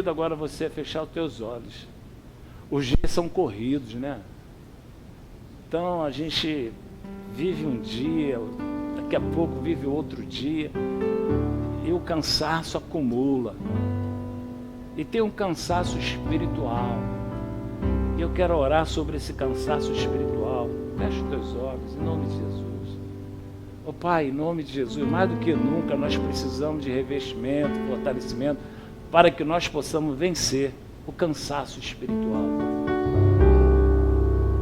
convido agora você a fechar os teus olhos. Os dias são corridos, né? Então a gente vive um dia, daqui a pouco vive outro dia, e o cansaço acumula. E tem um cansaço espiritual. E eu quero orar sobre esse cansaço espiritual. Fecha os teus olhos, em nome de Jesus. Ó Pai, em nome de Jesus, mais do que nunca nós precisamos de revestimento, fortalecimento, para que nós possamos vencer o cansaço espiritual.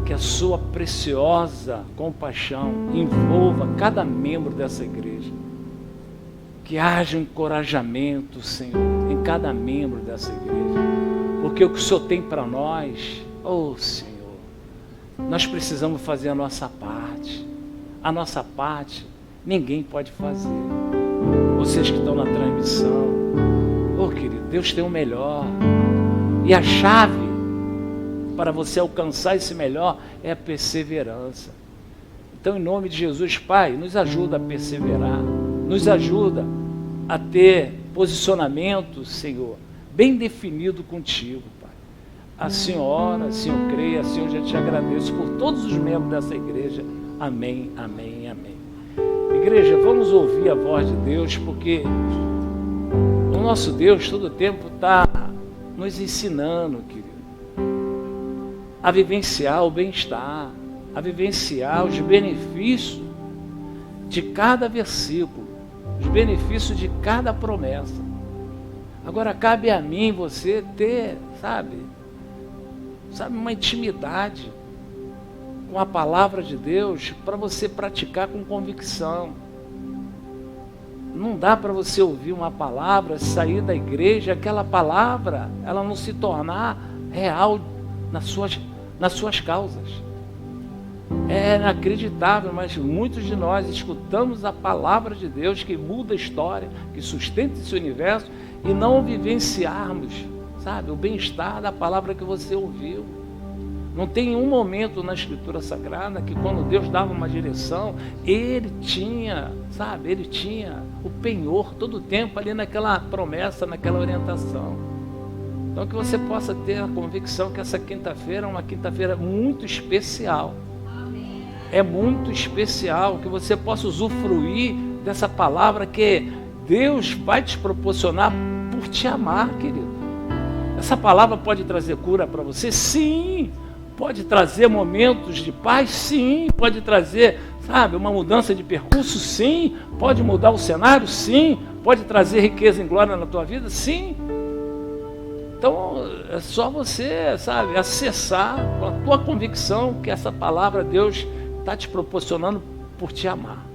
Que a sua preciosa compaixão envolva cada membro dessa igreja. Que haja um encorajamento, Senhor, em cada membro dessa igreja. Porque o que o Senhor tem para nós, Senhor, nós precisamos fazer a nossa parte. A nossa parte ninguém pode fazer. Vocês que estão na transmissão, querido, Deus tem o melhor. E a chave para você alcançar esse melhor é a perseverança. Então, em nome de Jesus, Pai, nos ajuda a perseverar, nos ajuda a ter posicionamento, Senhor, bem definido contigo, Pai. Assim eu oro, assim eu creio, assim eu já te agradeço por todos os membros dessa igreja. Amém, amém, amém. Igreja, vamos ouvir a voz de Deus, porque o nosso Deus todo o tempo está nos ensinando, querido, a vivenciar o bem-estar, a vivenciar os benefícios de cada versículo, os benefícios de cada promessa. Agora cabe a mim, você ter, sabe, uma intimidade com a palavra de Deus para você praticar com convicção. Não dá para você ouvir uma palavra, sair da igreja, aquela palavra, ela não se tornar real nas suas causas. É inacreditável, mas muitos de nós escutamos a palavra de Deus que muda a história, que sustenta esse universo, e não vivenciarmos, sabe, o bem-estar da palavra que você ouviu. Não tem um momento na Escritura Sagrada que quando Deus dava uma direção, Ele tinha, sabe, Ele tinha o penhor todo o tempo ali naquela promessa, naquela orientação. Então que você possa ter a convicção que essa quinta-feira é uma quinta-feira muito especial. É muito especial, que você possa usufruir dessa palavra que Deus vai te proporcionar por te amar, querido. Essa palavra pode trazer cura para você? Sim. Pode trazer momentos de paz? Sim. Pode trazer, sabe, uma mudança de percurso? Sim. Pode mudar o cenário? Sim. Pode trazer riqueza e glória na tua vida? Sim. Então, é só você, sabe, acessar com a tua convicção que essa palavra Deus está te proporcionando por te amar.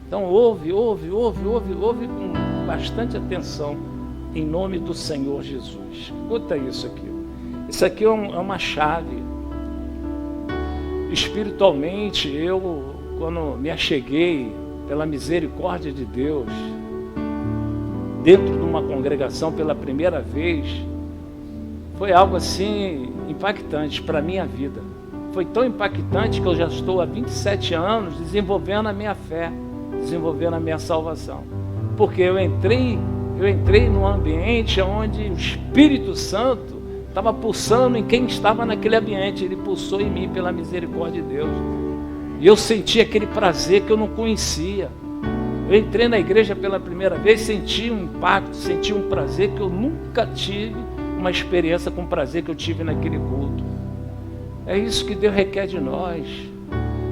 Então, ouve com bastante atenção, em nome do Senhor Jesus. Escuta isso aqui. Isso aqui é uma chave. Espiritualmente, eu, quando me acheguei pela misericórdia de Deus, dentro de uma congregação pela primeira vez, foi algo assim impactante para a minha vida. Foi tão impactante que eu já estou há 27 anos desenvolvendo a minha fé, desenvolvendo a minha salvação. Porque eu entrei num ambiente onde o Espírito Santo estava pulsando em quem estava naquele ambiente. Ele pulsou em mim pela misericórdia de Deus. E eu senti aquele prazer que eu não conhecia. Eu entrei na igreja pela primeira vez, senti um impacto, senti um prazer que eu nunca tive, uma experiência com prazer que eu tive naquele culto. É isso que Deus requer de nós.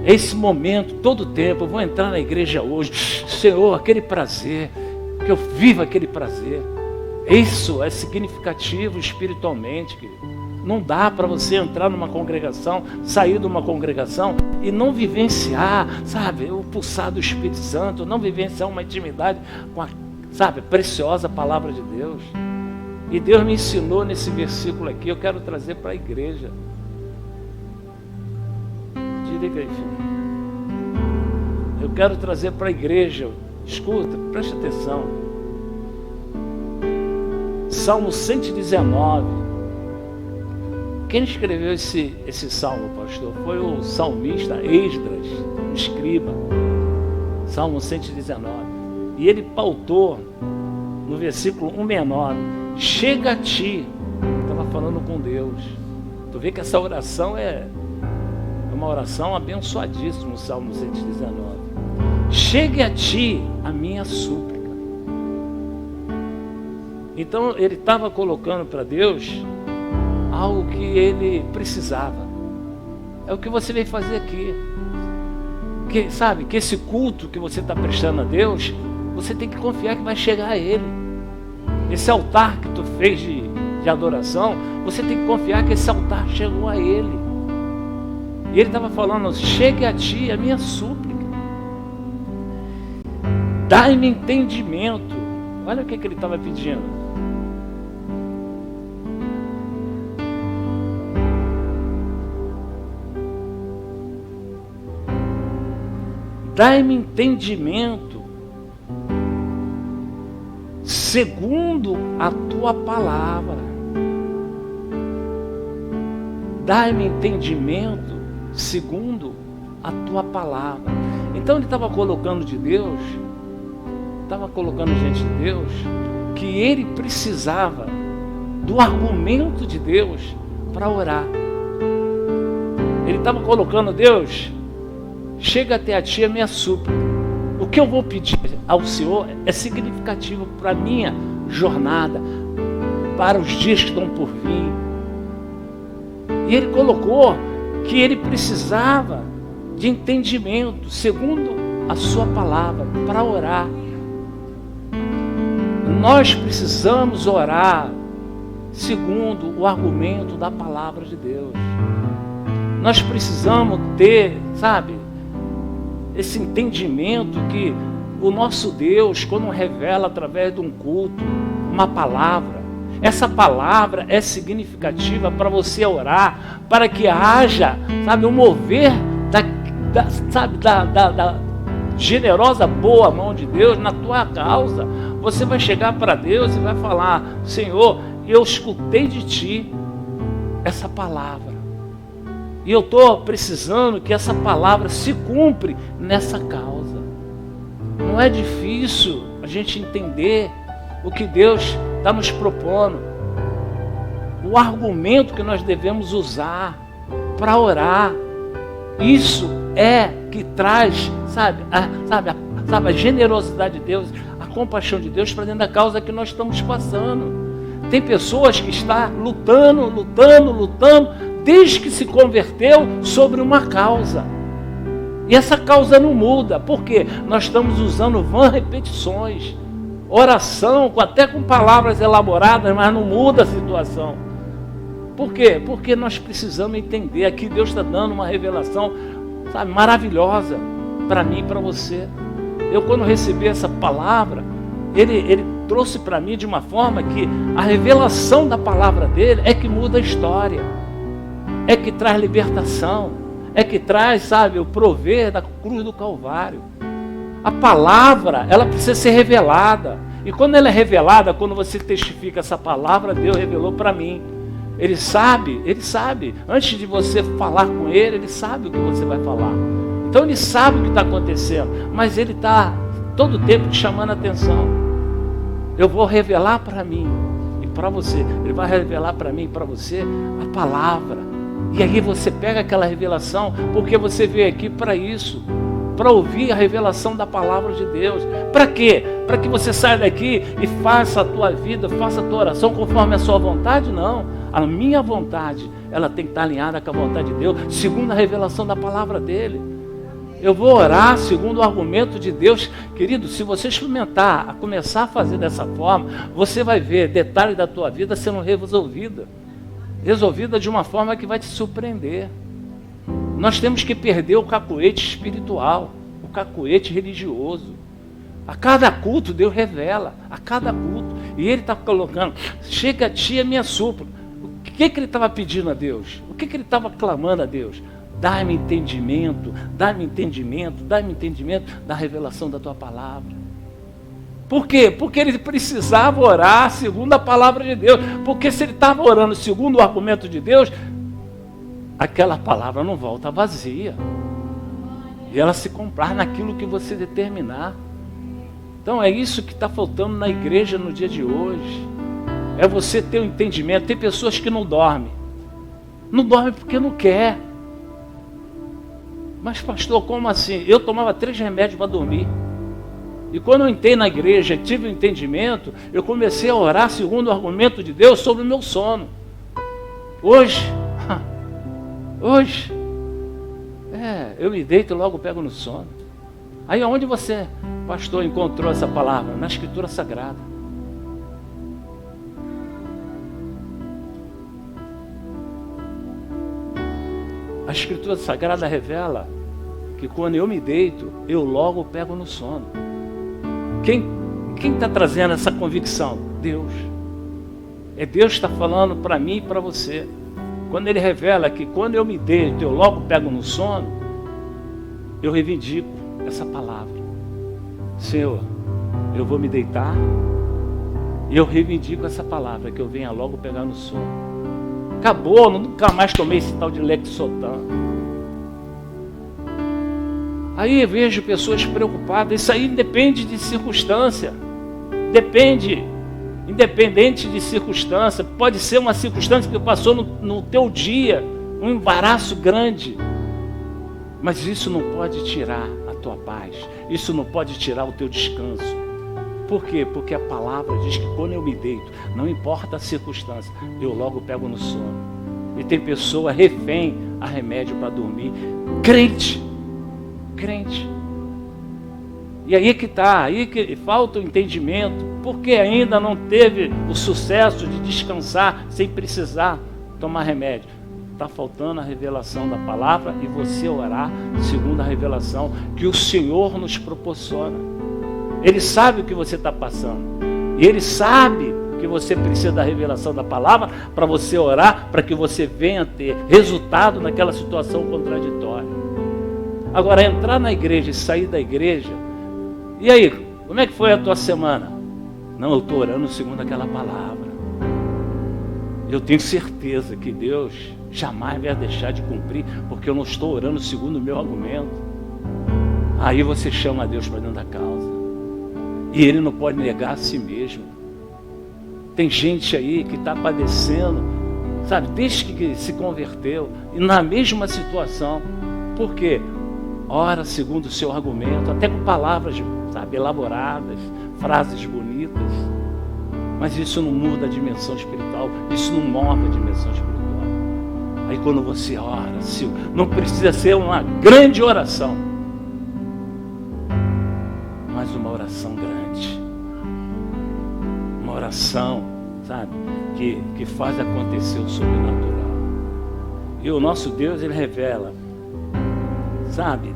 É esse momento, todo o tempo, eu vou entrar na igreja hoje, Senhor, aquele prazer, que eu viva aquele prazer. Isso é significativo espiritualmente, querido. Não dá para você entrar numa congregação, sair de uma congregação e não vivenciar, sabe, o pulsar do Espírito Santo, não vivenciar uma intimidade com a, sabe, preciosa palavra de Deus. E Deus me ensinou nesse versículo aqui, eu quero trazer para a igreja. Diga aí, filho. Eu quero trazer para a igreja. Escuta, preste atenção. Salmo 119. Quem escreveu esse salmo, pastor? Foi o salmista Esdras, o escriba. Salmo 119. E ele pautou no versículo 169. chega a ti. Estava falando com Deus. Tu vê que essa oração é uma oração abençoadíssima, o Salmo 119. Chegue a ti a minha súplica. Então ele estava colocando para Deus algo que ele precisava. É o que você veio fazer aqui. Que, sabe, que esse culto que você está prestando a Deus, você tem que confiar que vai chegar a Ele. Esse altar que tu fez de adoração, você tem que confiar que esse altar chegou a Ele. E ele estava falando, chegue a ti a minha súplica. Dai-me entendimento. Olha o que ele estava pedindo. Dai-me entendimento segundo a tua palavra. Dai-me entendimento segundo a tua palavra. Então ele estava colocando de Deus, estava colocando diante de Deus, que ele precisava do argumento de Deus para orar. Ele estava colocando, Deus, chega até a ti a minha súplica. O que eu vou pedir ao Senhor é significativo para a minha jornada, para os dias que estão por vir. E ele colocou que ele precisava de entendimento, segundo a sua palavra, para orar. Nós precisamos orar segundo o argumento da palavra de Deus. Nós precisamos ter, sabe, esse entendimento que o nosso Deus, quando revela através de um culto, uma palavra, essa palavra é significativa para você orar, para que haja, sabe, um mover da generosa boa mão de Deus na tua causa. Você vai chegar para Deus e vai falar, Senhor, eu escutei de ti essa palavra. E eu estou precisando que essa palavra se cumpre nessa causa. Não é difícil a gente entender o que Deus está nos propondo. O argumento que nós devemos usar para orar. Isso é que traz, a generosidade de Deus, a compaixão de Deus para dentro da causa que nós estamos passando. Tem pessoas que estão lutando, desde que se converteu sobre uma causa. E essa causa não muda. Por quê? Nós estamos usando vãs repetições. Oração, até com palavras elaboradas, mas não muda a situação. Por quê? Porque nós precisamos entender. Aqui Deus está dando uma revelação, sabe, maravilhosa para mim e para você. Eu, quando recebi essa palavra, Ele trouxe para mim de uma forma que a revelação da palavra dele é que muda a história. É que traz libertação, é que traz, sabe, o prover da cruz do Calvário. A palavra, ela precisa ser revelada. E quando ela é revelada, quando você testifica essa palavra, Deus revelou para mim. Ele sabe, antes de você falar com ele sabe o que você vai falar. Então ele sabe o que está acontecendo, mas ele está todo tempo te chamando a atenção. Eu vou revelar para mim e para você. Ele vai revelar para mim e para você a palavra. E aí você pega aquela revelação, porque você veio aqui para isso, para ouvir a revelação da palavra de Deus. Para quê? Para que você saia daqui e faça a tua vida, faça a tua oração conforme a sua vontade? Não. A minha vontade, ela tem que estar alinhada com a vontade de Deus, segundo a revelação da palavra dele. Eu vou orar segundo o argumento de Deus. Querido, se você experimentar, a começar a fazer dessa forma, você vai ver detalhes da tua vida sendo resolvida de uma forma que vai te surpreender. Nós temos que perder o cacuete espiritual, o cacuete religioso. A cada culto Deus revela, a cada culto. E Ele está colocando, chega a ti a minha súplica. O que ele estava pedindo a Deus? O que ele estava clamando a Deus? Dá-me entendimento da revelação da tua palavra. Por quê? Porque ele precisava orar segundo a palavra de Deus. Porque se ele estava orando segundo o argumento de Deus, aquela palavra não volta vazia. E ela se cumprir naquilo que você determinar. Então é isso que está faltando na igreja no dia de hoje. É você ter um entendimento. Tem pessoas que não dormem. Não dormem porque não quer. Mas pastor, como assim? Eu tomava 3 remédios para dormir. E quando eu entrei na igreja, tive um entendimento, eu comecei a orar segundo o argumento de Deus sobre o meu sono. Hoje, eu me deito e logo pego no sono. Aí onde você, pastor, encontrou essa palavra? Na Escritura Sagrada. A Escritura Sagrada revela que quando eu me deito, eu logo pego no sono. Quem está trazendo essa convicção? Deus. É Deus que está falando para mim e para você. Quando Ele revela que quando eu me deito, eu logo pego no sono, eu reivindico essa palavra. Senhor, eu vou me deitar e eu reivindico essa palavra, que eu venha logo pegar no sono. Acabou, nunca mais tomei esse tal de Lexotan. Aí vejo pessoas preocupadas. Isso aí depende de circunstância. Independente de circunstância. Pode ser uma circunstância que passou no teu dia, um embaraço grande. Mas isso não pode tirar a tua paz. Isso não pode tirar o teu descanso. Por quê? Porque a palavra diz que quando eu me deito, não importa a circunstância, eu logo pego no sono. E tem pessoa refém a remédio para dormir. Crente. E aí que está, aí que falta o entendimento, porque ainda não teve o sucesso de descansar sem precisar tomar remédio. Está faltando a revelação da palavra e você orar segundo a revelação que o Senhor nos proporciona. Ele sabe o que você está passando. E Ele sabe que você precisa da revelação da palavra para você orar, para que você venha ter resultado naquela situação contraditória. Agora, entrar na igreja e sair da igreja, e aí, como é que foi a tua semana? Não, eu estou orando segundo aquela palavra. Eu tenho certeza que Deus jamais vai deixar de cumprir, porque eu não estou orando segundo o meu argumento. Aí você chama a Deus para dentro da causa. E Ele não pode negar a si mesmo. Tem gente aí que está padecendo, sabe, desde que se converteu, e na mesma situação. Por quê? Ora segundo o seu argumento, até com palavras, sabe, elaboradas, frases bonitas. Mas isso não muda a dimensão espiritual, isso não move a dimensão espiritual. Aí quando você ora, não precisa ser uma grande oração, mas uma oração grande. Uma oração, sabe, que faz acontecer o sobrenatural. E o nosso Deus, Ele revela, sabe,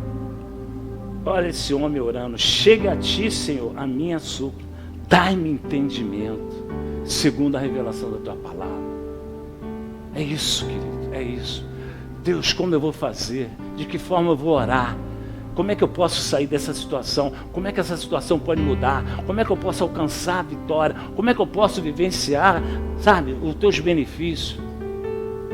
olha esse homem orando: chega a ti, Senhor, a minha súplica, dai-me entendimento, segundo a revelação da tua palavra. É isso, querido, é isso. Deus, como eu vou fazer? De que forma eu vou orar? Como é que eu posso sair dessa situação? Como é que essa situação pode mudar? Como é que eu posso alcançar a vitória? Como é que eu posso vivenciar, sabe, os teus benefícios?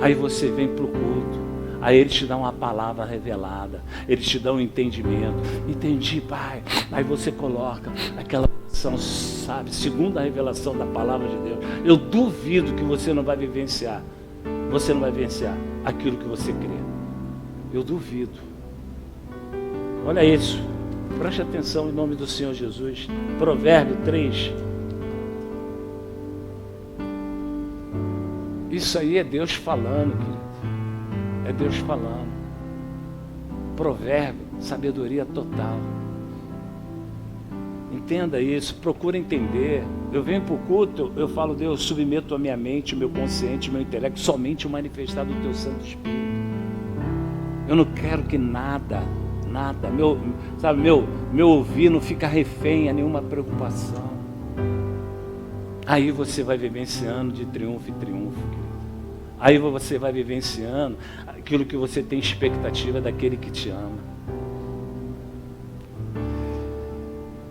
Aí você vem para o culto. Aí Ele te dá uma palavra revelada. Ele te dá um entendimento. Entendi, Pai. Aí você coloca aquela oração, sabe, segundo a revelação da palavra de Deus. Eu duvido que você não vai vivenciar. Você não vai vivenciar aquilo que você crê. Eu duvido. Olha isso. Preste atenção em nome do Senhor Jesus. Provérbio 3. Isso aí é Deus falando, querido. É Deus falando. Provérbio, sabedoria total. Entenda isso, procura entender. Eu venho para o culto, eu falo: Deus, submeto a minha mente, o meu consciente, o meu intelecto, somente o manifestar do Teu Santo Espírito. Eu não quero que nada, meu ouvir não fica refém a nenhuma preocupação. Aí você vai vivenciando de triunfo em triunfo, querido. Aí você vai vivenciando aquilo que você tem expectativa daquele que te ama.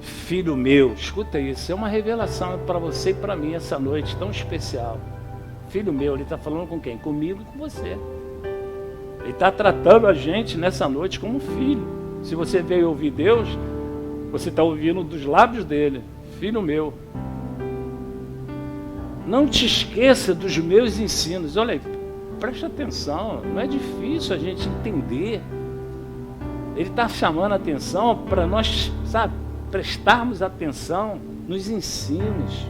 Filho meu, escuta isso, é uma revelação para você e para mim essa noite tão especial. Filho meu, Ele está falando com quem? Comigo e com você. Ele está tratando a gente nessa noite como filho. Se você veio ouvir Deus, você está ouvindo dos lábios dele: filho meu. não te esqueça dos meus ensinos. Olha aí, preste atenção, não é difícil a gente entender. Ele está chamando a atenção para nós, sabe, prestarmos atenção nos ensinos.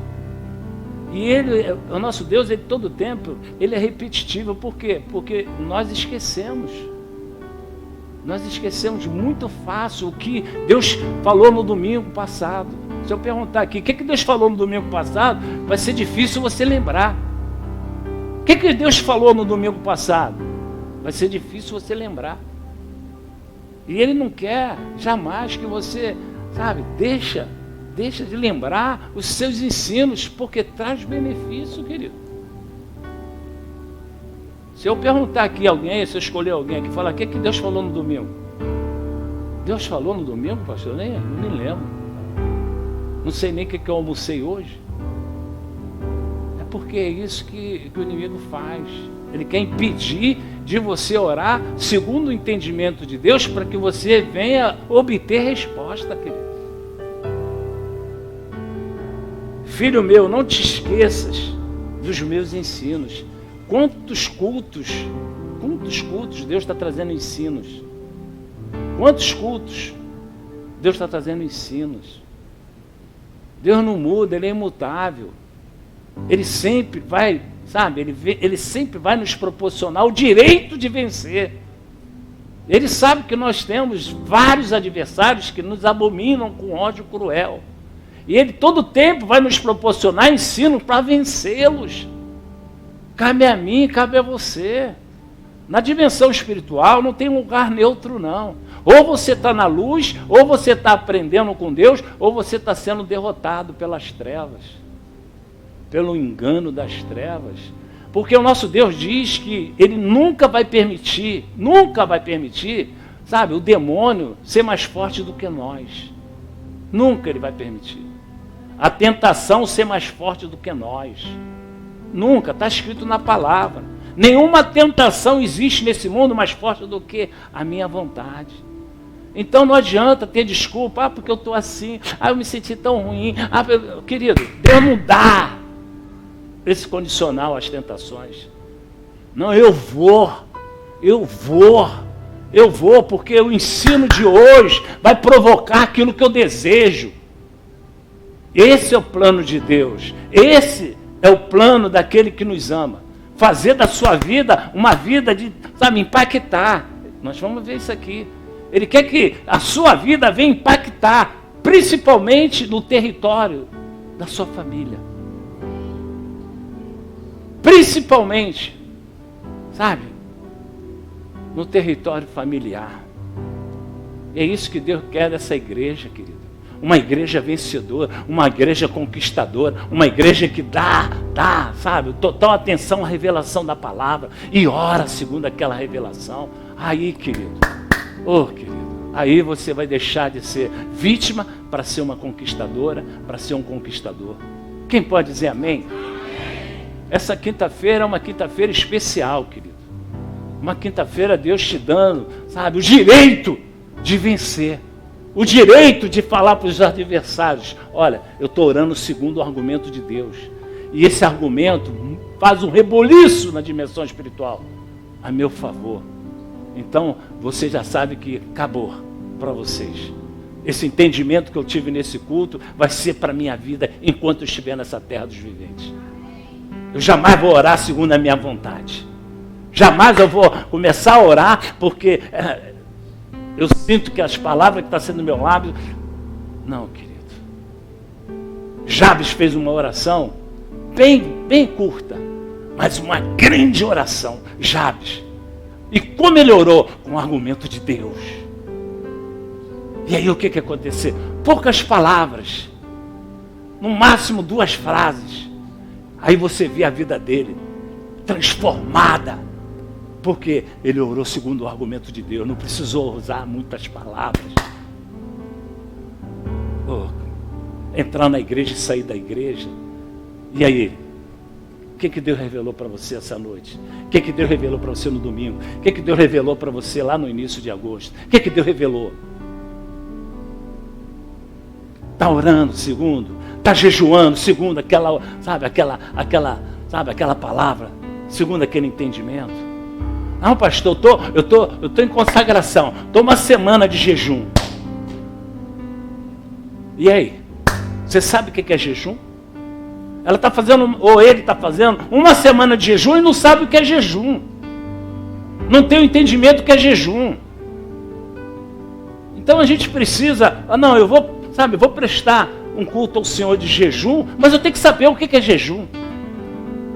E ele, o nosso Deus, ele todo tempo, ele é repetitivo. Por quê? Porque nós esquecemos. Nós esquecemos muito fácil o que Deus falou no domingo passado. Se eu perguntar aqui, o que Deus falou no domingo passado, vai ser difícil você lembrar. O que Deus falou no domingo passado? Vai ser difícil você lembrar. E Ele não quer jamais que você, sabe, deixa de lembrar os seus ensinos, porque traz benefício, querido. Se eu perguntar aqui alguém, se eu escolher alguém que fala, o que Deus falou no domingo? Deus falou no domingo, pastor? Eu nem lembro. Não sei nem o que eu almocei hoje. É porque é isso que o inimigo faz. Ele quer impedir de você orar segundo o entendimento de Deus, para que você venha obter resposta, querido. Filho meu, não te esqueças dos meus ensinos. Quantos cultos Deus está trazendo ensinos? Quantos cultos Deus está trazendo ensinos? Deus não muda, Ele é imutável. Ele sempre vai, sabe, ele sempre vai nos proporcionar o direito de vencer. Ele sabe que nós temos vários adversários que nos abominam com ódio cruel. E Ele todo tempo vai nos proporcionar ensino para vencê-los. Cabe a mim, cabe a você. Na dimensão espiritual não tem lugar neutro, não. Ou você está na luz, ou você está aprendendo com Deus, ou você está sendo derrotado pelas trevas, pelo engano das trevas. Porque o nosso Deus diz que Ele nunca vai permitir, sabe, o demônio ser mais forte do que nós. Nunca Ele vai permitir. A tentação ser mais forte do que nós. Nunca, está escrito na palavra. Nenhuma tentação existe nesse mundo mais forte do que a minha vontade. Então não adianta ter desculpa, porque eu estou assim, eu me senti tão ruim. Querido, Deus não dá esse condicional às tentações. Não, eu vou, porque o ensino de hoje vai provocar aquilo que eu desejo. Esse é o plano de Deus. Esse é o plano daquele que nos ama. Fazer da sua vida uma vida de, sabe, impactar. Nós vamos ver isso aqui. Ele quer que a sua vida venha impactar, principalmente no território da sua família. Principalmente, sabe, no território familiar. E é isso que Deus quer dessa igreja, querido. Uma igreja vencedora, uma igreja conquistadora, uma igreja que dá, sabe, total atenção à revelação da palavra e ora segundo aquela revelação. Aí, querido, aí você vai deixar de ser vítima para ser uma conquistadora, para ser um conquistador. Quem pode dizer amém? Essa quinta-feira é uma quinta-feira especial, querido. Uma quinta-feira Deus te dando, sabe, o direito de vencer. O direito de falar para os adversários, olha, eu estou orando segundo o argumento de Deus. E esse argumento faz um reboliço na dimensão espiritual, a meu favor. Então, você já sabe que acabou para vocês. Esse entendimento que eu tive nesse culto vai ser para a minha vida enquanto eu estiver nessa terra dos viventes. Eu jamais vou orar segundo a minha vontade. Jamais eu vou começar a orar porque... eu sinto que as palavras que estão sendo no meu lábio... Não, querido. Jabes fez uma oração bem curta, mas uma grande oração. Jabes. E como ele orou? Com o argumento de Deus. E aí o que aconteceu? Poucas palavras. No máximo 2 frases. Aí você vê a vida dele transformada. Porque ele orou segundo o argumento de Deus. Não precisou usar muitas palavras. Entrar na igreja e sair da igreja. E aí? O que Deus revelou para você essa noite? O que Deus revelou para você no domingo? O que Deus revelou para você lá no início de agosto? O que Deus revelou? Está orando segundo? está jejuando segundo aquela palavra, segundo aquele entendimento. Não, pastor, eu tô em consagração, estou uma semana de jejum. E aí? Você sabe o que é jejum? Ela está fazendo, ou ele está fazendo, uma semana de jejum e não sabe o que é jejum. Não tem o entendimento do que é jejum. Então a gente precisa, eu vou prestar um culto ao Senhor de jejum, mas eu tenho que saber o que é jejum.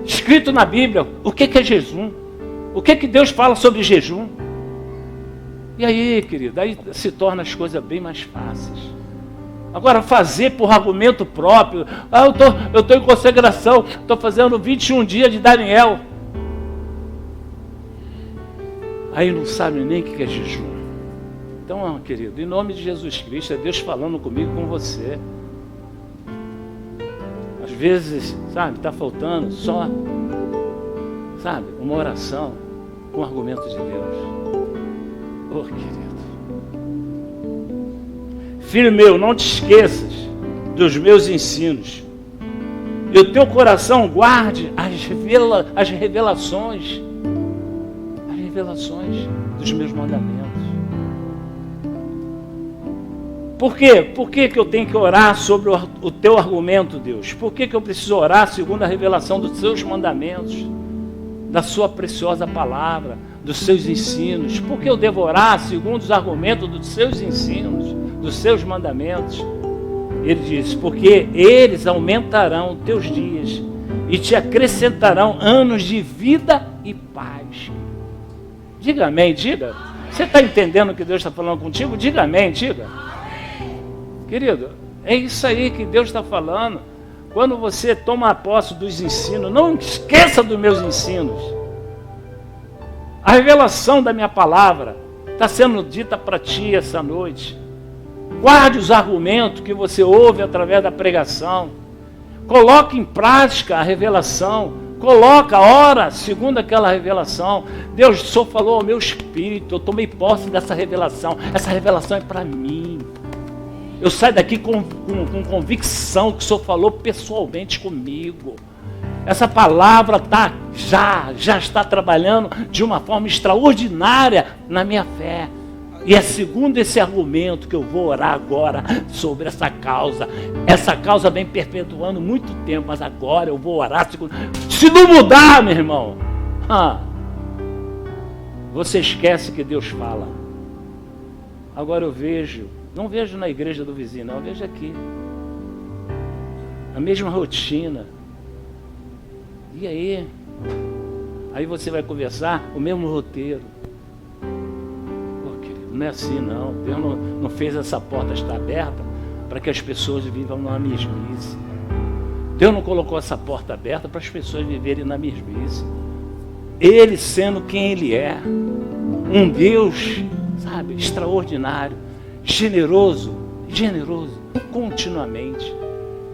Escrito na Bíblia, o que é jejum? O que Deus fala sobre jejum? E aí, querido, aí se torna as coisas bem mais fáceis. Agora, fazer por argumento próprio, eu estou em consagração, estou fazendo 21 dias de Daniel. Aí não sabe nem o que é jejum. Então, querido, em nome de Jesus Cristo, é Deus falando comigo, com você. Às vezes, está faltando só, uma oração com argumento de Deus. Oh, querido. Filho meu, não te esqueças dos meus ensinos. E o teu coração guarde as revelações dos meus mandamentos. Por quê? Por que eu tenho que orar sobre o teu argumento, Deus? Por que eu preciso orar segundo a revelação dos seus mandamentos, da sua preciosa palavra, dos seus ensinos? Por que eu devo orar segundo os argumentos dos seus ensinos, dos seus mandamentos? Ele diz, porque eles aumentarão teus dias e te acrescentarão anos de vida e paz. Diga amém, diga. Você está entendendo o que Deus está falando contigo? Diga amém, diga. Querido, é isso aí que Deus está falando. Quando você toma posse dos ensinos, não esqueça dos meus ensinos. A revelação da minha palavra está sendo dita para ti essa noite. Guarde os argumentos que você ouve através da pregação. Coloque em prática a revelação. Ora segundo aquela revelação. Deus só falou ao meu espírito. Eu tomei posse dessa revelação. Essa revelação é para mim. Eu saio daqui com convicção que o Senhor falou pessoalmente comigo. Essa palavra já está trabalhando de uma forma extraordinária na minha fé. E é segundo esse argumento que eu vou orar agora sobre essa causa. Essa causa vem perpetuando muito tempo, mas agora eu vou orar segundo. Se não mudar, meu irmão, você esquece que Deus fala. Agora eu não vejo na igreja do vizinho, não, eu vejo aqui. A mesma rotina. E aí? Aí você vai conversar o mesmo roteiro. Não é assim, não. Deus não fez essa porta estar aberta para que as pessoas vivam na mesmice. Deus não colocou essa porta aberta para as pessoas viverem na mesmice. Ele sendo quem Ele é, um Deus, extraordinário, generoso, continuamente.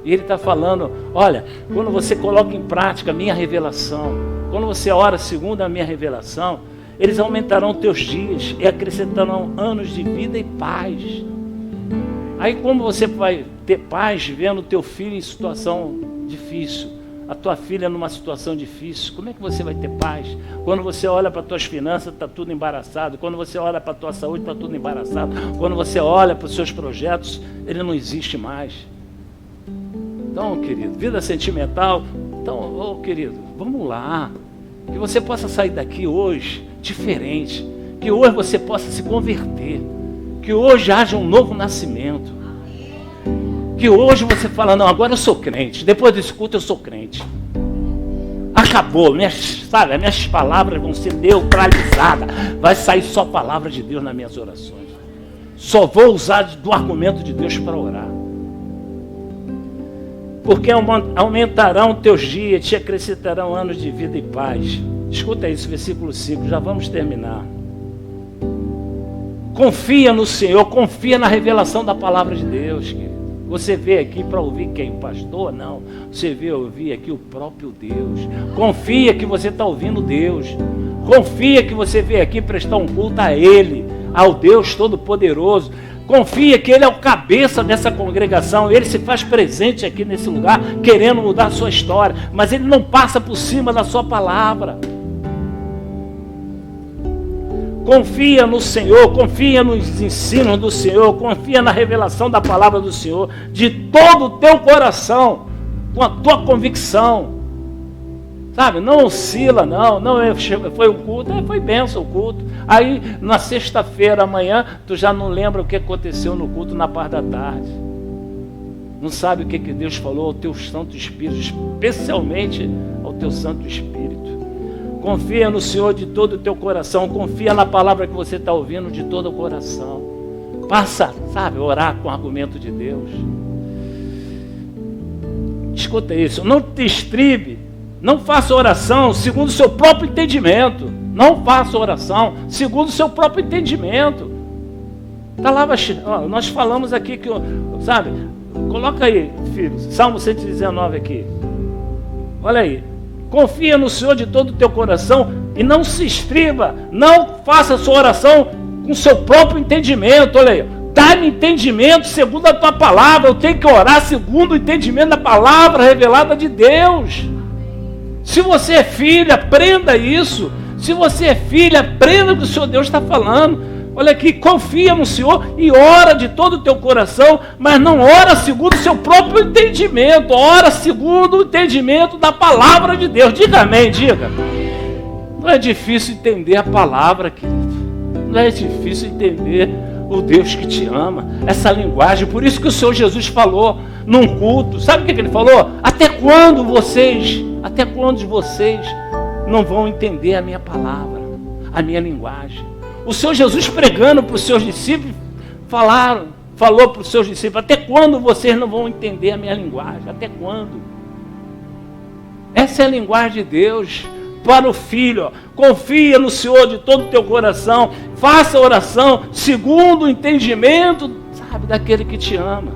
E Ele está falando, olha, quando você coloca em prática a minha revelação, quando você ora segundo a minha revelação, eles aumentarão teus dias e acrescentarão anos de vida e paz. Aí como você vai ter paz vendo teu filho em situação difícil, a tua filha numa situação difícil, como é que você vai ter paz? Quando você olha para as tuas finanças, está tudo embaraçado. Quando você olha para a tua saúde, está tudo embaraçado. Quando você olha para os seus projetos, ele não existe mais. Então, querido, vida sentimental. Então, querido, vamos lá. Que você possa sair daqui hoje diferente. Que hoje você possa se converter. Que hoje haja um novo nascimento. Que hoje você fala, não, agora eu sou crente. Depois desse culto eu sou crente. Acabou. Minhas palavras vão ser neutralizadas. Vai sair só a palavra de Deus nas minhas orações. Só vou usar do argumento de Deus para orar. Porque aumentarão teus dias, te acrescentarão anos de vida e paz. Escuta isso, versículo 5, já vamos terminar. Confia no Senhor, confia na revelação da palavra de Deus, querido. Você veio aqui para ouvir quem? O pastor? Não. Você veio ouvir aqui o próprio Deus. Confia que você está ouvindo Deus. Confia que você veio aqui prestar um culto a Ele, ao Deus Todo-Poderoso. Confia que Ele é o cabeça dessa congregação. Ele se faz presente aqui nesse lugar, querendo mudar a sua história. Mas Ele não passa por cima da sua palavra. Confia no Senhor, confia nos ensinos do Senhor, confia na revelação da palavra do Senhor, de todo o teu coração, com a tua convicção. Sabe, não oscila, não foi um culto, foi bênção o culto. Aí na sexta-feira amanhã, tu já não lembra o que aconteceu no culto na parte da tarde. Não sabe o que Deus falou ao teu Santo Espírito, especialmente ao teu Santo Espírito. Confia no Senhor de todo o teu coração, confia na palavra que você está ouvindo de todo o coração. Passa, sabe, orar com o argumento de Deus. Escuta isso, não te estribe, não faça oração segundo o seu próprio entendimento. Não faça oração segundo o seu próprio entendimento. Tá lá, nós falamos aqui que, sabe, coloca aí, filho, Salmo 119 aqui. Olha aí. Confia no Senhor de todo o teu coração e não se estriba, não faça a sua oração com o seu próprio entendimento. Olha aí, dá-me entendimento segundo a tua palavra. Eu tenho que orar segundo o entendimento da palavra revelada de Deus. Se você é filho, aprenda isso. Se você é filho, aprenda o que o Senhor Deus está falando. Olha aqui, confia no Senhor e ora de todo o teu coração, mas não ora segundo o seu próprio entendimento, ora segundo o entendimento da palavra de Deus. Diga amém, diga. Não é difícil entender a palavra, querido. Não é difícil entender o Deus que te ama, essa linguagem. Por isso que o Senhor Jesus falou num culto. Sabe o que Ele falou? Até quando vocês não vão entender a minha palavra, a minha linguagem? O Senhor Jesus pregando para os seus discípulos, falou para os seus discípulos: até quando vocês não vão entender a minha linguagem? Até quando? Essa é a linguagem de Deus para o filho. Ó. Confia no Senhor de todo o teu coração, faça oração segundo o entendimento, sabe, daquele que te ama.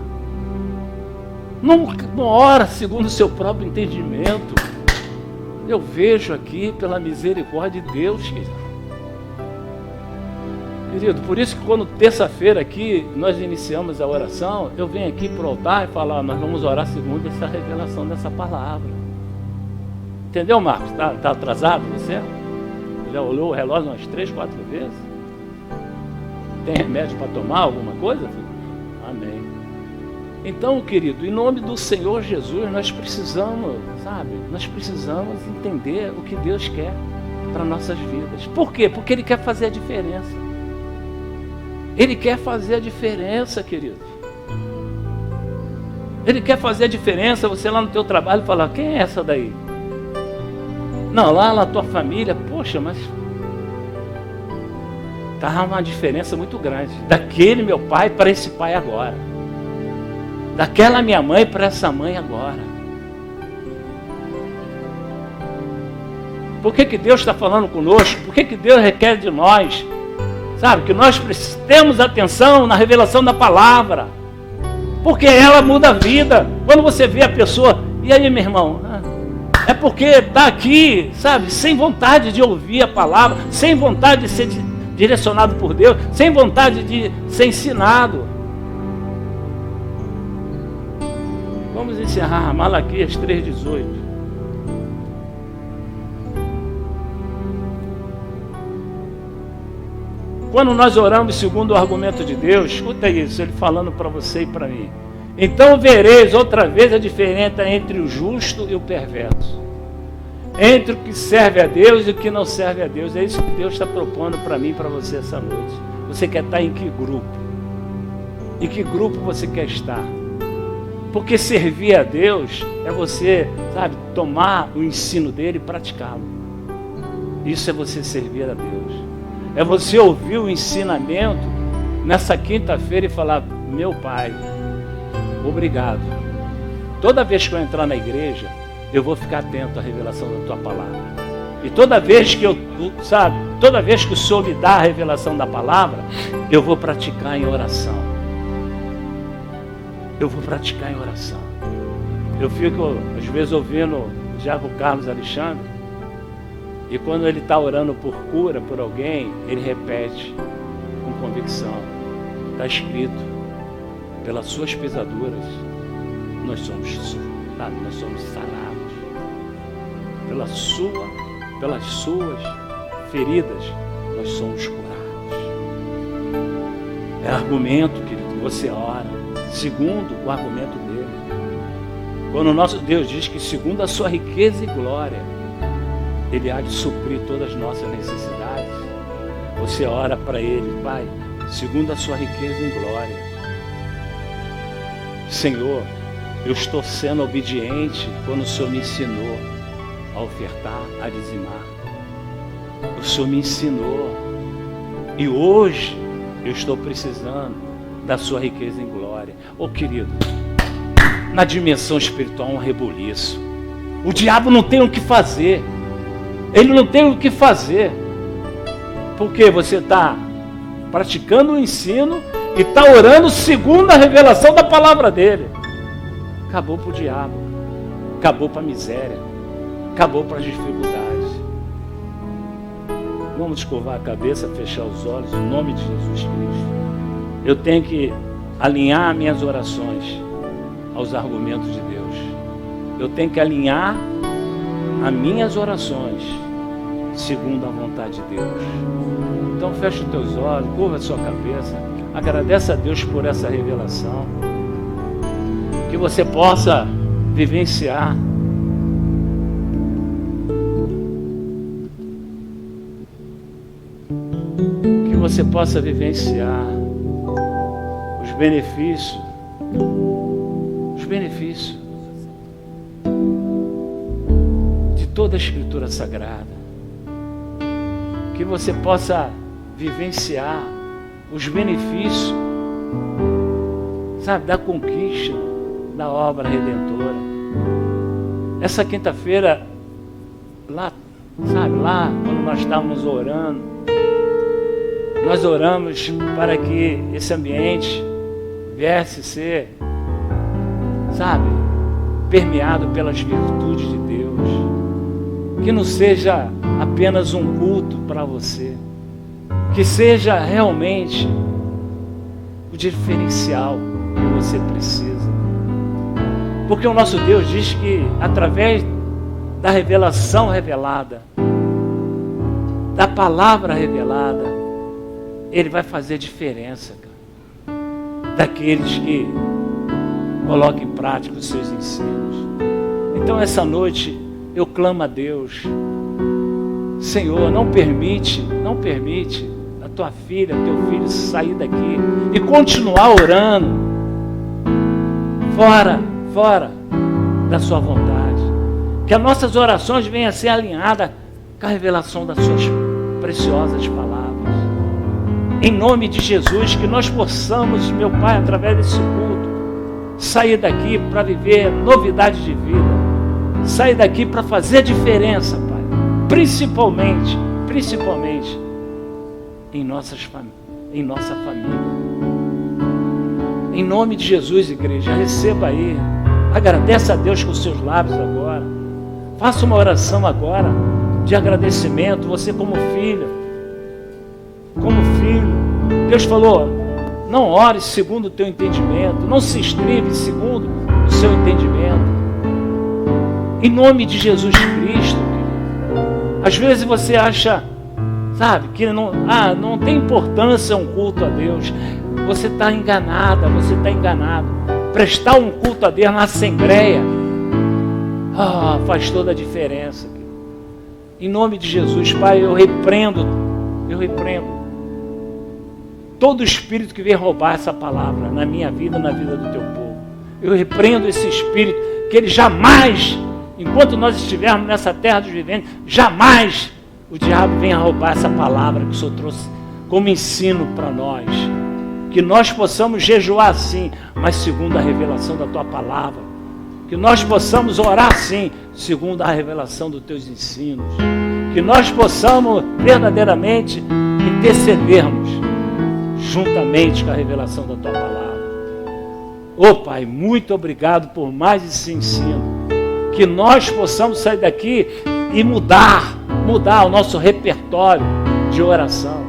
Não ora segundo o seu próprio entendimento. Eu vejo aqui pela misericórdia de Deus, querido, por isso que quando terça-feira aqui nós iniciamos a oração, eu venho aqui para o altar e falo: nós vamos orar segundo essa revelação dessa palavra. Entendeu, Marcos? Está atrasado você? Já olhou o relógio umas 3, 4 vezes? Tem remédio para tomar alguma coisa, filho? Amém. Então, querido, em nome do Senhor Jesus, nós precisamos, sabe? Nós precisamos entender o que Deus quer para nossas vidas. Por quê? Porque Ele quer fazer a diferença. Ele quer fazer a diferença, querido. Ele quer fazer a diferença. Você lá no teu trabalho falar: quem é essa daí? Não, lá na tua família, poxa, mas tá uma diferença muito grande. Daquele meu pai para esse pai agora. Daquela minha mãe para essa mãe agora. Por que Deus está falando conosco? Por que Deus requer de nós? Sabe, que nós prestemos atenção na revelação da palavra. Porque ela muda a vida. Quando você vê a pessoa: e aí, meu irmão? É porque está aqui, sabe, sem vontade de ouvir a palavra, sem vontade de ser direcionado por Deus, sem vontade de ser ensinado. Vamos encerrar Malaquias 3,18. Quando nós oramos segundo o argumento de Deus, escuta isso, Ele falando para você e para mim: então vereis outra vez a diferença entre o justo e o perverso, entre o que serve a Deus e o que não serve a Deus. É isso que Deus está propondo para mim e para você essa noite. Você quer estar em que grupo? Em que grupo você quer estar? Porque servir a Deus é você, sabe, tomar o ensino dele e praticá-lo. Isso é você servir a Deus. É você ouvir o ensinamento nessa quinta-feira e falar: meu Pai, obrigado. Toda vez que eu entrar na igreja, eu vou ficar atento à revelação da tua palavra. E toda vez que toda vez que o Senhor me dá a revelação da palavra, eu vou praticar em oração. Eu vou praticar em oração. Eu fico, às vezes, ouvindo o Diácono Carlos Alexandre, e quando ele está orando por cura, por alguém, ele repete com convicção: Está escrito, pelas suas pisaduras, nós somos sarados. Pelas suas feridas, nós somos curados. É argumento, querido, que você ora, segundo o argumento dele. Quando o nosso Deus diz que segundo a sua riqueza e glória, Ele há de suprir todas as nossas necessidades, você ora para Ele, Pai, segundo a sua riqueza e glória. Senhor, eu estou sendo obediente quando o Senhor me ensinou a ofertar, a dizimar. O Senhor me ensinou. E hoje eu estou precisando da sua riqueza em glória. Ô querido, na dimensão espiritual um rebuliço. O diabo não tem o que fazer. Ele não tem o que fazer. Porque você está praticando o ensino e está orando segundo a revelação da palavra dele. Acabou para o diabo. Acabou para a miséria. Acabou para as dificuldades. Vamos escovar a cabeça, fechar os olhos, em nome de Jesus Cristo. Eu tenho que alinhar minhas orações aos argumentos de Deus. Eu tenho que alinhar as minhas orações segundo a vontade de Deus. Então fecha os teus olhos, curva a sua cabeça, agradece a Deus por essa revelação, que você possa vivenciar os benefícios de toda a Escritura Sagrada, que você possa vivenciar os benefícios, sabe, da conquista da obra redentora. Essa quinta-feira, lá, quando nós estávamos orando, nós oramos para que esse ambiente viesse ser, permeado pelas virtudes de Deus. Que não seja apenas um culto para você, que seja realmente o diferencial que você precisa. Porque o nosso Deus diz que através da revelação revelada, da palavra revelada, Ele vai fazer diferença, cara, daqueles que colocam em prática os seus ensinos. Então essa noite eu clamo a Deus, Senhor, não permite a tua filha, teu filho sair daqui e continuar orando fora da sua vontade. Que as nossas orações venham a ser alinhadas com a revelação das suas preciosas palavras. Em nome de Jesus, que nós possamos, meu Pai, através desse culto, sair daqui para viver novidade de vida, sair daqui para fazer diferença, Pai, principalmente em nossa família. Em nome de Jesus, igreja, receba aí, agradeça a Deus com os seus lábios agora, faça uma oração agora de agradecimento, você como filho, Deus falou, não ore segundo o teu entendimento, não se estribe segundo o seu entendimento, em nome de Jesus Cristo. Às vezes você acha, que não tem importância um culto a Deus. Você está enganado. Prestar um culto a Deus na assembleia faz toda a diferença. Em nome de Jesus, Pai, eu repreendo todo espírito que vem roubar essa palavra na minha vida, na vida do teu povo. Eu repreendo esse espírito, que ele jamais, enquanto nós estivermos nessa terra dos viventes, jamais o diabo venha roubar essa palavra que o Senhor trouxe como ensino para nós. Que nós possamos jejuar sim, mas segundo a revelação da tua palavra. Que nós possamos orar sim, segundo a revelação dos teus ensinos. Que nós possamos verdadeiramente intercedermos juntamente com a revelação da tua palavra. Pai, muito obrigado por mais esse ensino. Que nós possamos sair daqui e mudar o nosso repertório de oração.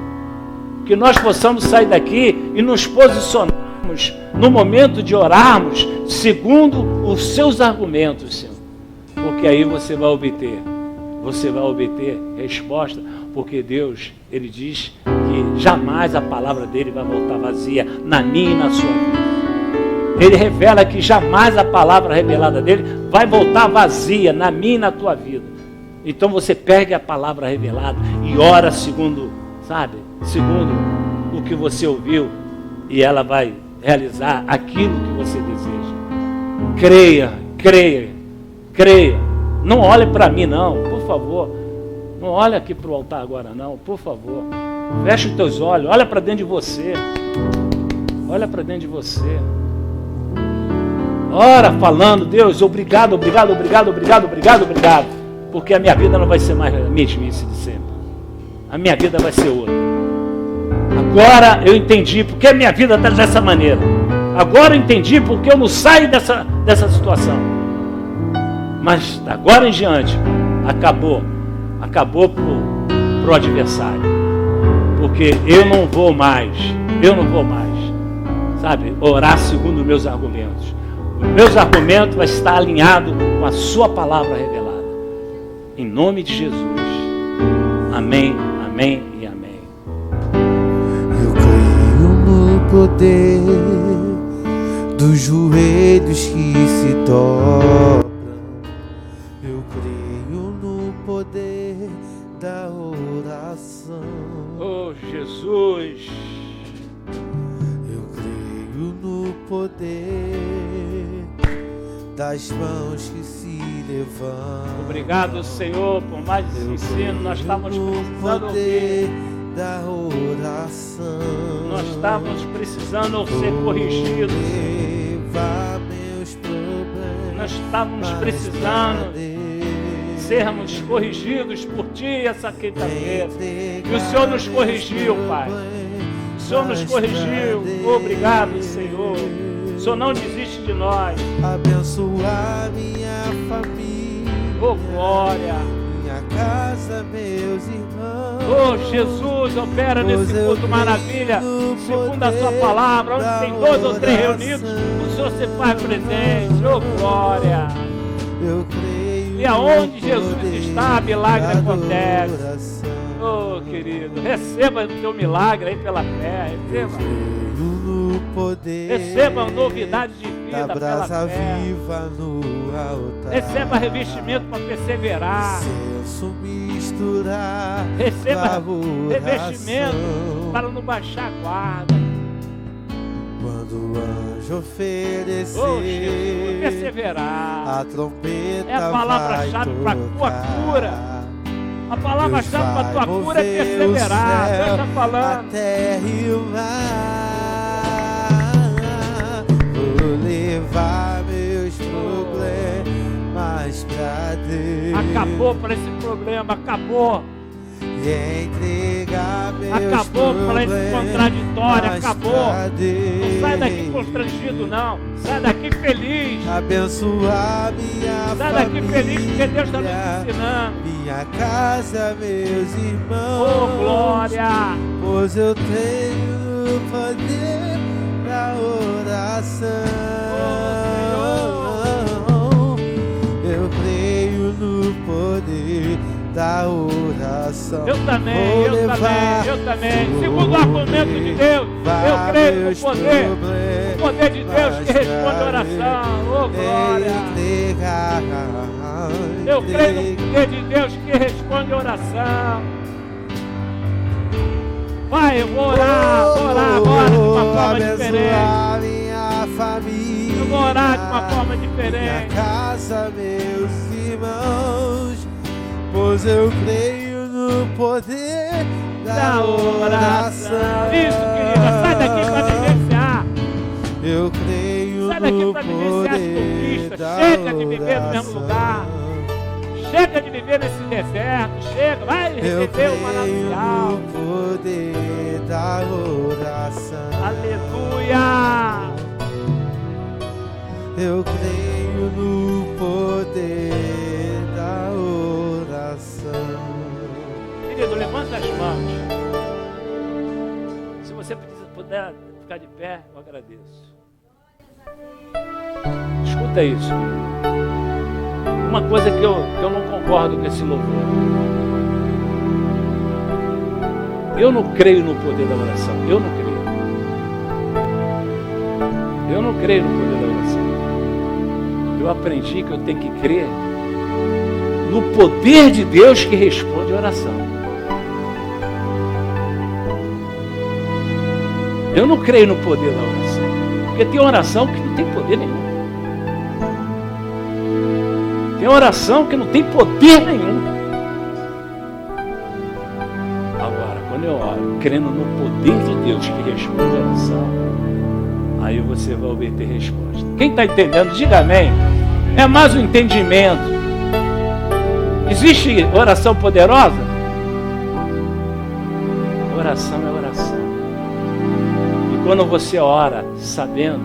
que nós possamos sair daqui e nos posicionarmos no momento de orarmos segundo os seus argumentos, Senhor. Porque aí você vai obter resposta, porque Deus, Ele diz que jamais a palavra dele vai voltar vazia na minha e na sua vida. Ele revela que jamais a palavra revelada dele vai voltar vazia na minha e na tua vida. Então você pegue a palavra revelada e ora segundo, segundo o que você ouviu, e ela vai realizar aquilo que você deseja. Creia. Não olhe para mim não, por favor. Não olhe aqui para o altar agora não, por favor. Feche os teus olhos, olha para dentro de você. Ora falando, Deus, obrigado. Porque a minha vida não vai ser mais a mesmice de sempre. A minha vida vai ser outra. Agora eu entendi porque a minha vida está dessa maneira. Agora eu entendi porque eu não saio dessa situação. Mas agora em diante, acabou pro adversário. Porque eu não vou mais, orar segundo os meus argumentos. Os meus argumentos vai estar alinhado com a sua palavra revelada. Em nome de Jesus. Amém e amém. Eu creio no poder dos joelhos que se dobram. Eu creio no poder da oração. Oh, Jesus. Eu creio no poder das mãos que se levantam. Obrigado, Senhor, por mais esse ensino. Nós estamos precisando ouvir. Da oração. Nós estamos precisando ser corrigidos. Meus problemas. Nós estamos precisando sermos corrigidos por Ti essa quinta-feira. E o Senhor nos corrigiu, Pai. O Senhor nos corrigiu. Obrigado, Senhor. O Senhor não desiste de nós. Abençoar minha família. Oh, glória. Minha casa, meus irmãos. Oh, Jesus, opera nesse culto maravilha. Segundo a sua palavra, onde tem 2 ou 3 reunidos, o Senhor se faz presente. Oh, glória. Eu creio. E aonde Jesus está, milagre acontece. Oh, querido, receba o teu milagre aí pela fé. Receba novidade de vida pela fé. Viva no altar. Receba revestimento para perseverar. Misturar. Receba revestimento para não baixar a guarda. Quando o anjo oferecer, oh, Jesus, perseverar. A trompeta é a palavra-chave para a tua cura. A palavra-chave para a tua cura é perseverar. Deus está falando. A terra e o mar. Vou levar meus problemas pra Deus. Acabou para esse problema, acabou. E entregar meus acabou para esse contraditório, acabou. Não sai daqui Deus. constrangido, não. Sai daqui feliz. Abençoar minha Sai daqui feliz porque Deus está nos ensinando. Minha casa, meus irmãos. Oh, glória. Pois eu tenho o poder da oração. Eu creio no poder da oração. Eu também. Segundo o argumento de Deus, eu creio no poder. O poder de Deus que responde a oração. Oh, glória. Eu creio no poder de Deus que responde a oração. Vai, eu vou orar agora de uma forma diferente. Minha família, eu vou orar de uma forma diferente. Minha casa, meus irmãos, pois eu creio no poder da oração. Isso, querida, sai daqui para vivenciar. Eu creio sai daqui no para vivenciar as conquistas. da Chega de viver no mesmo lugar. Chega de viver nesse deserto. Chega, vai receber o manancial. No poder da oração. Aleluia. Eu creio no poder da oração. Querido, levanta as mãos. puder ficar de pé, eu agradeço. Escuta isso. Uma coisa que eu não concordo com esse louvor. Eu não creio no poder da oração. Eu não creio. Eu não creio no poder da oração. Eu aprendi que eu tenho que crer no poder de Deus que responde a oração. Eu não creio no poder da oração. Porque tem oração que não tem poder nenhum. Tem oração que não tem poder nenhum. Agora, quando eu oro, crendo no poder de Deus que responde a oração, aí você vai obter resposta. Quem está entendendo, diga amém. É mais um entendimento. Existe oração poderosa? Oração é oração. E quando você ora, sabendo,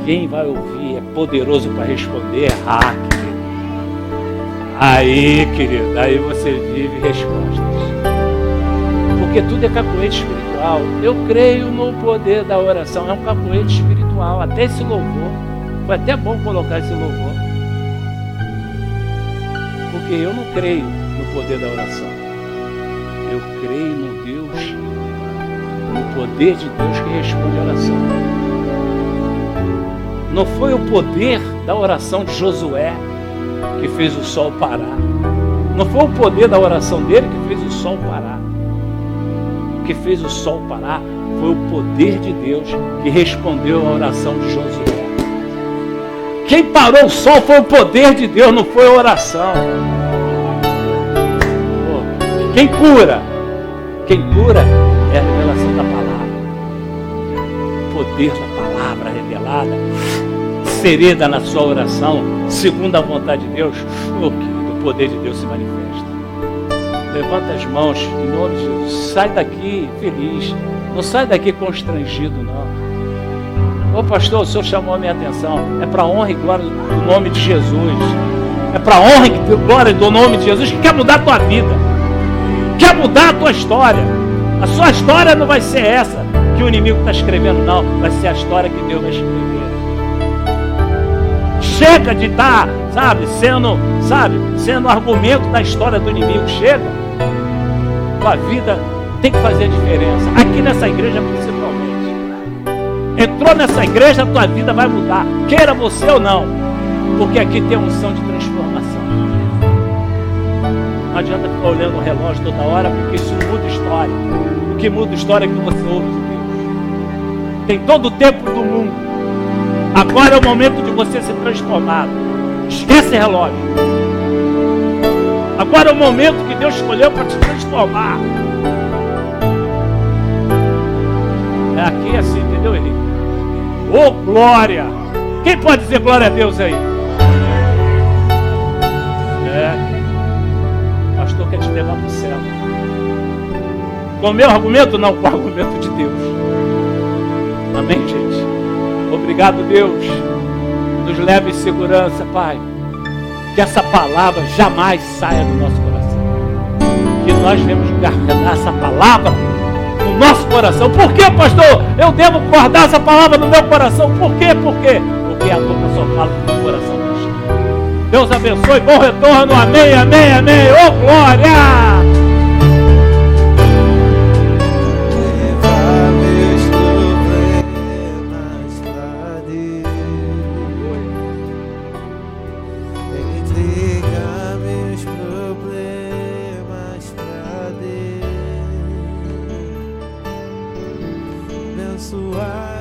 quem vai ouvir é poderoso para responder, querido. Aí, querido, aí você vive respostas. Porque tudo é capoeira espiritual. Eu creio no poder da oração. É um capoeira espiritual. Até esse louvor. Foi até bom colocar esse louvor. Porque eu não creio no poder da oração. Eu creio no Deus, no poder de Deus que responde a oração. Não foi o poder da oração de Josué que fez o sol parar. Não foi o poder da oração dele que fez o sol parar. O que fez o sol parar foi o poder de Deus que respondeu a oração de Josué. Quem parou o sol foi o poder de Deus, não foi a oração. Quem cura é a revelação da palavra. O poder da palavra revelada, sereda na sua oração, segundo a vontade de Deus, o poder de Deus se manifesta. Levanta as mãos em nome de Jesus. Sai daqui feliz. Não sai daqui constrangido, não. Ô pastor, o senhor chamou a minha atenção. É para a honra e glória do nome de Jesus. É para a honra e glória do nome de Jesus que quer mudar a tua vida. Quer mudar a tua história. A sua história não vai ser essa que o inimigo está escrevendo, não. Vai ser a história que Deus vai escrever. Chega de estar, sendo argumento da história do inimigo. Chega. Tua vida tem que fazer a diferença. Aqui nessa igreja principalmente. Entrou nessa igreja, a tua vida vai mudar. Queira você ou não. Porque aqui tem unção de transformação. Não adianta ficar olhando o relógio toda hora, porque isso não muda história. O que muda história é que você ouve de Deus. Tem todo o tempo do mundo. Agora é o momento de você ser transformado. Esquece relógio. Agora é o momento que Deus escolheu para te transformar. É aqui assim, entendeu, Henrique? Ô, glória! Quem pode dizer glória a Deus aí? O pastor quer te levar para o céu. Com o meu argumento? Não, com o argumento de Deus. Amém, gente? Obrigado, Deus. Nos leve em segurança, Pai. Que essa palavra jamais saia do nosso coração. Que nós devemos guardar essa palavra no nosso coração. Por que, pastor? Eu devo guardar essa palavra no meu coração. Por quê? Porque a boca só fala do meu coração. Deus abençoe. Bom retorno. Amém, amém, amém. Ô, glória! Abençoar